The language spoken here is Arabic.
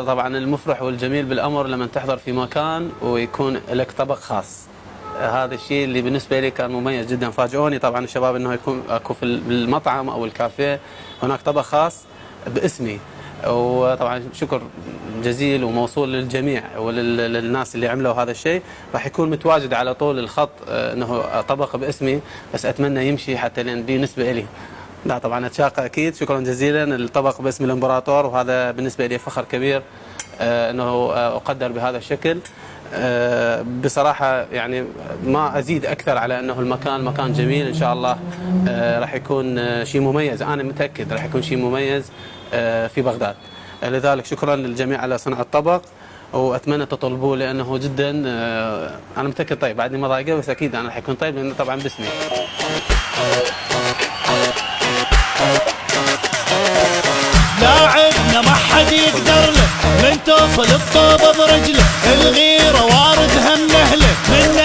طبعا المفرح والجميل بالأمر لما تحضر في مكان ويكون لك طبق خاص. هذا الشيء اللي بالنسبة لي كان مميز جدا. فاجئوني طبعا الشباب انه يكون اكو في المطعم او الكافيه هناك طبق خاص باسمي. وطبعا شكر جزيل وموصول للجميع وللناس اللي عملوا هذا الشيء. راح يكون متواجد على طول الخط انه طبق باسمي، بس اتمنى يمشي حتى لان دي نسبة لي. لا طبعا اتشاقى اكيد. شكرا جزيلا. الطبق باسم الامبراطور، وهذا بالنسبة لي فخر كبير انه اقدر بهذا الشكل. بصراحة يعني ما أزيد أكثر على أنه المكان مكان جميل. إن شاء الله راح يكون شيء مميز. أنا متأكد راح يكون شيء مميز في بغداد. لذلك شكرا للجميع على صنع الطبق، وأتمنى تطلبوه لأنه جدا أنا متأكد طيب. بعدني ما ضايقه بس أكيد أنا راح يكون طيب لأنه طبعا باسمي. لاعبنا ما حد يقدر له من توصل الطوبة برجله، الغيرة وارد هم نهله من